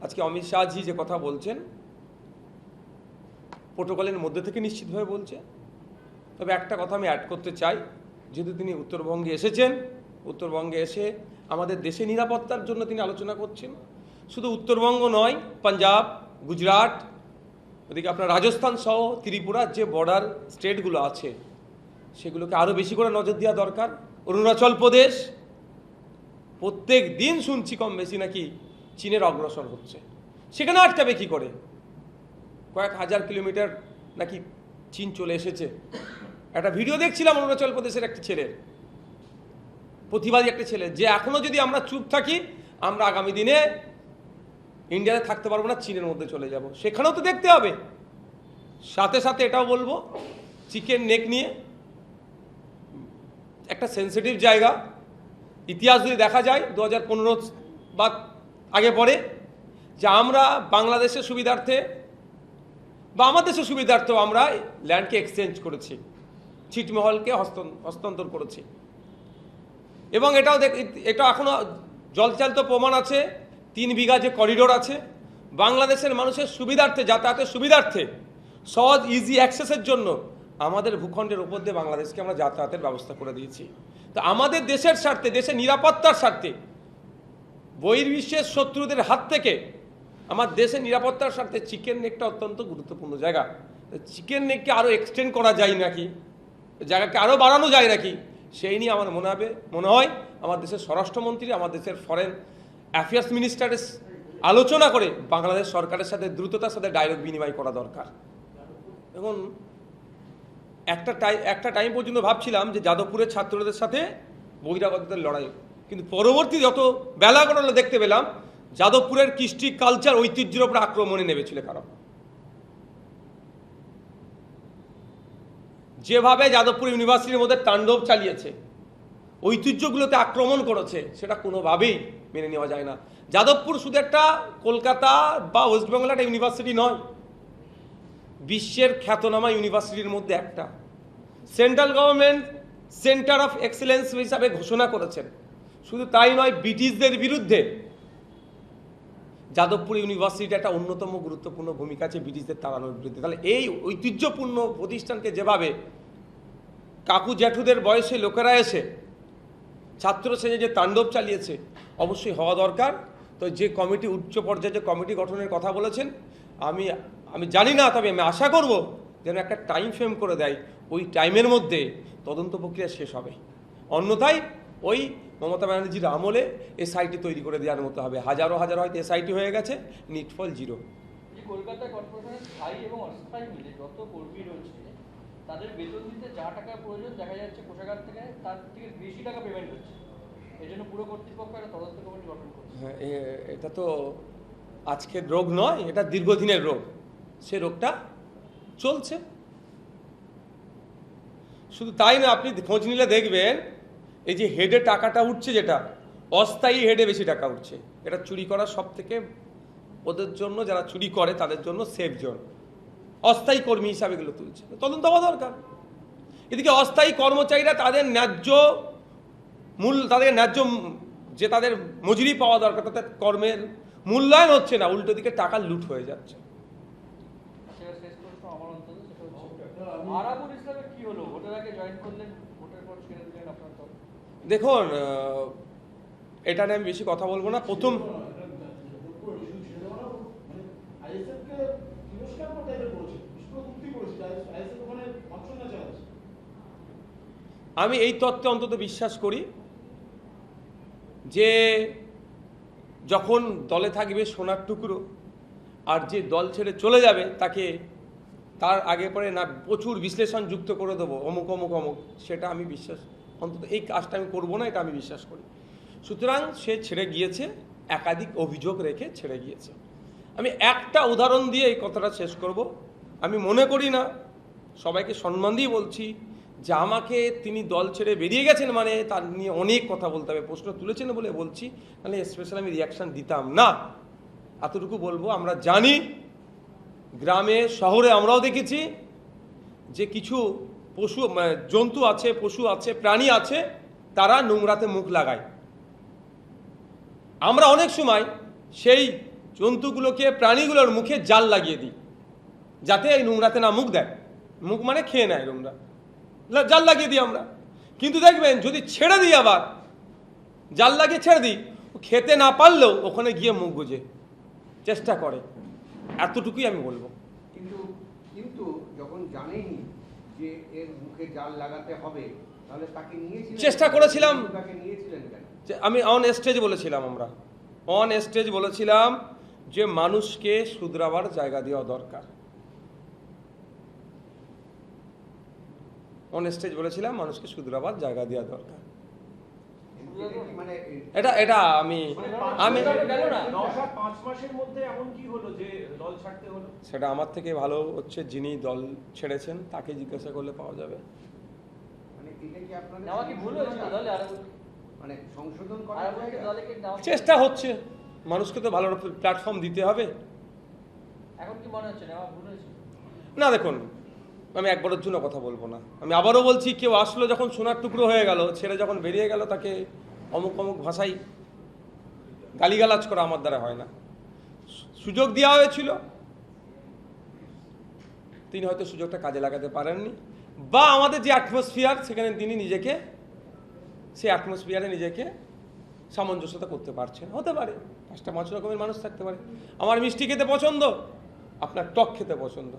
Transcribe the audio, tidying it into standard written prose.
আজকে অমিত শাহজি যে কথা বলছেন প্রোটোকলের মধ্যে থেকে নিশ্চিতভাবে বলছে। তবে একটা কথা আমি অ্যাড করতে চাই, যেহেতু তিনি উত্তরবঙ্গে এসেছেন, উত্তরবঙ্গে এসে আমাদের দেশে নিরাপত্তার জন্য তিনি আলোচনা করছেন। শুধু উত্তরবঙ্গ নয়, পাঞ্জাব, গুজরাট, ওদিকে আপনার রাজস্থান সহ ত্রিপুরার যে বর্ডার স্টেটগুলো আছে সেগুলোকে আরও বেশি করে নজর দেওয়া দরকার। অরুণাচল প্রদেশ প্রত্যেক দিন শুনছি কম বেশি নাকি চীনের অগ্রসর হচ্ছে, সেখানে আটকাবে কী করে? কয়েক হাজার কিলোমিটার নাকি চীন চলে এসেছে। একটা ভিডিও দেখছিলাম অরুণাচল প্রদেশের একটা ছেলের, প্রতিবাদী একটা ছেলে, যে এখনও যদি আমরা চুপ থাকি আমরা আগামী দিনে ইন্ডিয়াতে থাকতে পারবো না, চীনের মধ্যে চলে যাব। সেখানেও তো দেখতে হবে। সাথে সাথে এটাও বলবো, চিকেন নেক নিয়ে একটা সেন্সিটিভ জায়গা। ইতিহাস যদি দেখা যায় 2015 বা আগে পরে, যে আমরা বাংলাদেশের সুবিধার্থে বা আমার দেশের সুবিধার্থেও আমরা ল্যান্ডকে এক্সচেঞ্জ করেছি, ছিটমহলকে হস্তান্তর করেছি। এবং এটা এখনো জলচালিত প্রমাণ আছে। 3 বিঘা যে করিডোর আছে বাংলাদেশের মানুষের সুবিধার্থে, যাতায়াতের সুবিধার্থে, সহজ ইজি অ্যাক্সেসের জন্য আমাদের ভূখণ্ডের উপর দিয়ে বাংলাদেশকে আমরা যাতায়াতের ব্যবস্থা করে দিয়েছি। তো আমাদের দেশের স্বার্থে, দেশের নিরাপত্তার স্বার্থে, বহির্বিশ্বের শত্রুদের হাত থেকে আমার দেশের নিরাপত্তার স্বার্থে চিকেন নেকটা অত্যন্ত গুরুত্বপূর্ণ জায়গা। চিকেন নেককে আরও এক্সটেন্ড করা যায় নাকি, জায়গাকে আরও বাড়ানো যায় নাকি, সেই নিয়ে আমার মনে হয় আমার দেশের স্বরাষ্ট্রমন্ত্রী, আমার দেশের ফরেন অ্যাফেয়ার্স মিনিস্টারের আলোচনা করে বাংলাদেশ সরকারের সাথে দ্রুততার সাথে ডায়লগ বিনিময় করা দরকার। এখন একটা টাইম পর্যন্ত ভাবছিলাম যে যাদবপুরের ছাত্রদের সাথে বহিরাগতদের লড়াই, কিন্তু পরবর্তী যত বেলা গড়ালো দেখতে পেলাম যাদবপুরের কৃষ্টি কালচার ঐতিহ্যের উপর আক্রমণে নেমেছিল কারো। যেভাবে যাদবপুর ইউনিভার্সিটির মধ্যে তাণ্ডব চালিয়েছে, ঐতিহ্যগুলোতে আক্রমণ করেছে, সেটা কোনোভাবেই মেনে নেওয়া যায় না। যাদবপুর শুধু একটা কলকাতা বা ওয়েস্ট বেঙ্গল একটা ইউনিভার্সিটি নয়, বিশ্বের খ্যাতনামা ইউনিভার্সিটির মধ্যে একটা। Central government centre of excellence হিসাবে ঘোষণা করেছেন। শুধু তাই নয়, ব্রিটিশদের বিরুদ্ধে যাদবপুর ইউনিভার্সিটি একটা অন্যতম গুরুত্বপূর্ণ ভূমিকা আছে ব্রিটিশদের তাড়ানোর বিরুদ্ধে। তাহলে এই ঐতিহ্যপূর্ণ প্রতিষ্ঠানকে যেভাবে কাকু জ্যাঠুদের বয়সে লোকেরা এসে ছাত্র সেজে যে তাণ্ডব চালিয়েছে, অবশ্যই হওয়া দরকার। তো যে কমিটি, উচ্চ পর্যায়ে যে কমিটি গঠনের কথা বলেছেন, আমি জানি না, তবে আমি আশা করব যেন একটা টাইম ফ্রেম করে দেয়, ওই টাইমের মধ্যে তদন্ত প্রক্রিয়া শেষ হবে। অন্যথায় ওই মমতা ব্যানার্জির আমলে এসআইটি তৈরি করে দেওয়ার মতো হবে। হাজারো হয়তো এসআইটি হয়ে গেছে, নিটফল 0। কলকাতা কর্পোরেশনের স্থায়ী এবং অস্থায়ী মিলে যত কর্মী রয়েছে তাদের বেতন দিতে যা টাকা প্রয়োজন, দেখা যাচ্ছে কোষাগার থেকে তার থেকে বেশি টাকা পেমেন্ট হচ্ছে। এই জন্য পুরো কর্তৃপক্ষ একটা তদন্ত কমিটি গঠন করছে। হ্যাঁ, এটা তো আজকের রোগ নয়, এটা দীর্ঘদিনের রোগ। সে রোগটা চলছে। শুধু তাই না, আপনি খোঁজ নিলে দেখবেন এই যে হেডে টাকাটা উঠছে, যেটা অস্থায়ী হেডে বেশি টাকা উঠছে। এটা চুরি করার সব থেকে ওদের জন্য, যারা চুরি করে তাদের জন্য সেফ জোন। অস্থায়ী কর্মী হিসাবে এগুলো তুলছে, তদন্ত হওয়া দরকার। এদিকে অস্থায়ী কর্মচারীরা তাদের ন্যায্য যে তাদের মজুরি পাওয়া দরকার, তাদের কর্মের মূল্যায়ন হচ্ছে না, উল্টো দিকে টাকা লুট হয়ে যাচ্ছে। শেষ প্রশ্ন আমার অন্তত, সেটা হচ্ছে আরাবুল ইসলামের কি হলো? ভোটের আগে জয়েন করলেন, ভোটের পর ছেড়ে দিলেন আপনার দল। দেখুন, এটা নিয়ে আমি বেশি কথা বলবো না। প্রথম আমি এই তত্ত্বে অন্তত বিশ্বাস করি যে যখন দলে থাকবে সোনার টুকরো, আর যে দল ছেড়ে চলে যাবে তাকে তার আগে পরে না প্রচুর বিশ্লেষণ যুক্ত করে দেবো, অমুক অমুক অমুক, সেটা আমি বিশ্বাস, অন্তত এই কাজটা আমি করবো না, এটা আমি বিশ্বাস করি। সুতরাং সে ছেড়ে গিয়েছে, একাধিক অভিযোগ রেখে ছেড়ে গিয়েছে। আমি একটা উদাহরণ দিয়ে এই কথাটা শেষ করব। আমি মনে করি না, সবাইকে সম্মান দিয়ে বলছি, যে আমাকে তিনি দল ছেড়ে বেরিয়ে গেছেন মানে তার নিয়ে অনেক কথা বলতে হবে, প্রশ্ন তুলেছেন বলে বলছি, তাহলে স্পেশাল আমি রিয়াকশান দিতাম না। এতটুকু বলবো, আমরা জানি, গ্রামে শহরে আমরাও দেখেছি যে কিছু জন্তু আছে, পশু আছে, প্রাণী আছে, তারা নোংরাতে মুখ লাগায়। আমরা অনেক সময় সেই জন্তুগুলোকে, প্রাণীগুলোর মুখে জাল লাগিয়ে দিই, যাতে এই নোংরাতে না মুখ দেয়। মুখ মানে খেয়ে নেয় নোংরা, জাল লাগিয়ে দিই আমরা। কিন্তু দেখবেন যদি ছেড়ে দিই, আবার জাল লাগিয়ে ছেড়ে দিই, ও খেতে না পারলেও ওখানে গিয়ে মুখ গুজে চেষ্টা করে। এতটুকুই আমি বলবো। কিন্তু কিন্তু যখন জানেনি যে এর মুখে জাল লাগাতে হবে, তাহলে তাকে নিয়েছিলেন, চেষ্টা করেছিলাম। তাকে নিয়েছিলেন কেন? যে আমি অন স্টেজ বলেছিলাম, আমরা অন স্টেজ বলেছিলাম যে মানুষকে শুধরাবার জায়গা দেওয়া দরকার। অন স্টেজ বলেছিলাম মানুষকে শুধরাবার জায়গা দেওয়া দরকার। এটা কি মানে এটা এটা আমি আমি গেল না। 5 মাসের মধ্যে এমন কি হলো যে দল ছাড়তে হলো? সেটা আমার থেকে ভালো হচ্ছে যিনি দল ছেড়েছেন তাকে জিজ্ঞাসা করলে পাওয়া যাবে। মানে এটা কি আপনাদের নেওয়া কি ভুল হয়েছিল দলে? আর মানে সংশোধন আর করার আপনাকে জায়গা? দলে কি নেওয়া চেষ্টা হচ্ছে, মানুষকে তো ভালো প্ল্যাটফর্ম দিতে হবে। এখন কি মনে হচ্ছে নেওয়া ভুল হয়েছিল? না দেখুন, আমি একবারের জন্য কথা বলবো না। আমি আবারও বলছি, কেউ আসলো যখন সোনার টুকরো হয়ে গেল, ছেড়ে যখন বেরিয়ে গেল, তাকে অমুক অমুক ভাষায় গালিগালাজ করা আমার দ্বারা হয় না। সুযোগ দেওয়া হয়েছিল, তিনি হয়তো সুযোগটা কাজে লাগাতে পারেননি, বা আমাদের যে অ্যাটমসফিয়ার সেখানে তিনি নিজেকে, সেই অ্যাটমসফিয়ারে নিজেকে সামঞ্জস্যতা করতে পারছেন। হতে পারে, 5টা 5 রকমের মানুষ থাকতে পারে। আমার মিষ্টি খেতে পছন্দ, আপনার টক খেতে পছন্দ।